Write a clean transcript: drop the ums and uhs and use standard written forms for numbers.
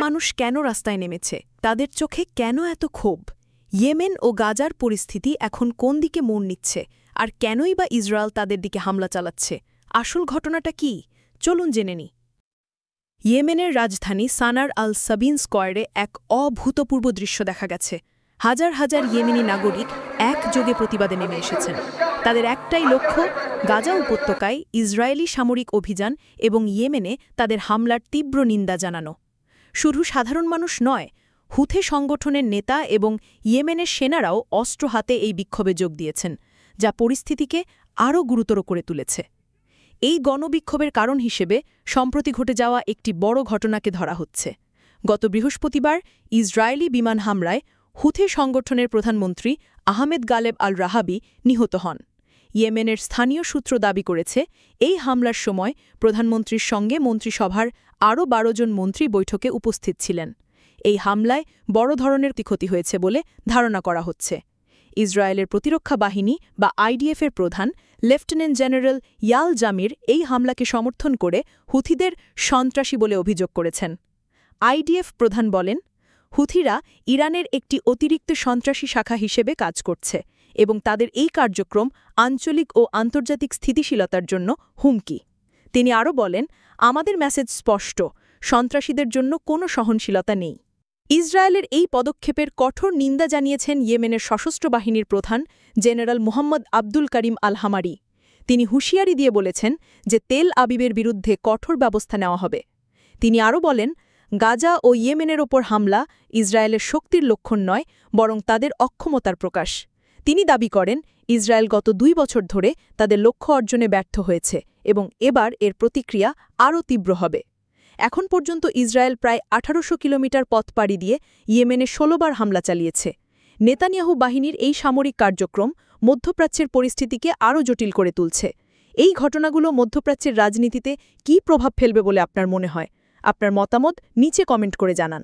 মানুষ কেন রাস্তায় নেমেছে, তাদের চোখে কেন এত ক্ষোভ? ইয়েমেন ও গাজার পরিস্থিতি এখন কোন দিকে মোড় নিচ্ছে, আর কেনই বা ইসরায়েল তাদের দিকে হামলা চালাচ্ছে? আসল ঘটনাটা কি? চলুন জেনে নিই। ইয়েমেনের রাজধানী সানার আল সাবিন স্কোয়ারে এক অভূতপূর্ব দৃশ্য দেখা গেছে। হাজার হাজার ইয়েমেনি নাগরিক একযোগে প্রতিবাদে নেমে এসেছেন। তাদের একটাই লক্ষ্য, গাজা উপত্যকায় ইসরায়েলি সামরিক অভিযান এবং ইয়েমেনে তাদের হামলার তীব্র নিন্দা জানানো। শুধু সাধারণ মানুষ নয়, হুথি সংগঠনের নেতা এবং ইয়েমেনের সেনারাও অস্ত্র হাতে এই বিক্ষোভে যোগ দিয়েছেন, যা পরিস্থিতিকে আরও গুরুতর করে তুলেছে। এই গণবিক্ষোভের কারণ হিসেবে সম্প্রতি ঘটে যাওয়া একটি বড় ঘটনাকে ধরা হচ্ছে। গত বৃহস্পতিবার ইসরায়েলি বিমান হামলায় হুথি সংগঠনের প্রধানমন্ত্রী আহমেদ গালেব আল রাহাবি নিহত হন। ইয়েমেনের স্থানীয় সূত্র দাবি করেছে, এই হামলার সময় প্রধানমন্ত্রীর সঙ্গে মন্ত্রিসভার আরও ১২ জন মন্ত্রী বৈঠকে উপস্থিত ছিলেন। এই হামলায় বড় ধরনের ক্ষতি হয়েছে বলে ধারণা করা হচ্ছে। ইসরায়েলের প্রতিরক্ষা বাহিনী বা আইডিএফের প্রধান লেফটেন্যান্ট জেনারেল ইয়াল জামির এই হামলাকে সমর্থন করে হুথিদের সন্ত্রাসী বলে অভিযোগ করেছেন। আইডিএফ প্রধান বলেন, হুথিরা ইরানের একটি অতিরিক্ত সন্ত্রাসী শাখা হিসেবে কাজ করছে এবং তাদের এই কার্যক্রম আঞ্চলিক ও আন্তর্জাতিক স্থিতিশীলতার জন্য হুমকি। তিনি আরও বলেন, আমাদের মেসেজ স্পষ্ট, সন্ত্রাসীদের জন্য কোনো সহনশীলতা নেই। ইসরায়েলের এই পদক্ষেপের কঠোর নিন্দা জানিয়েছেন ইয়েমেনের সশস্ত্র বাহিনীর প্রধান জেনারেল মোহাম্মদ আব্দুল করিম আল হামারি। তিনি হুঁশিয়ারি দিয়ে বলেছেন যে তেল আবিবের বিরুদ্ধে কঠোর ব্যবস্থা নেওয়া হবে। তিনি আরও বলেন, গাজা ও ইয়েমেনের ওপর হামলা ইসরায়েলের শক্তির লক্ষণ নয়, বরং তাদের অক্ষমতার প্রকাশ। তিনি দাবি করেন, ইসরায়েল গত ২ বছর ধরে তাদের লক্ষ্য অর্জনে ব্যর্থ হয়েছে এবং এবার এর প্রতিক্রিয়া আরও তীব্র হবে। এখন পর্যন্ত ইসরায়েল প্রায় ১৮০০ কিলোমিটার পথ পাড়ি দিয়ে ইয়েমেনে ১৬ বার হামলা চালিয়েছে। নেতানিয়াহু বাহিনীর এই সামরিক কার্যক্রম মধ্যপ্রাচ্যের পরিস্থিতিকে আরও জটিল করে তুলছে। এই ঘটনাগুলো মধ্যপ্রাচ্যের রাজনীতিতে কী প্রভাব ফেলবে বলে আপনার মনে হয়? আপনার মতামত নিচে কমেন্ট করে জানান।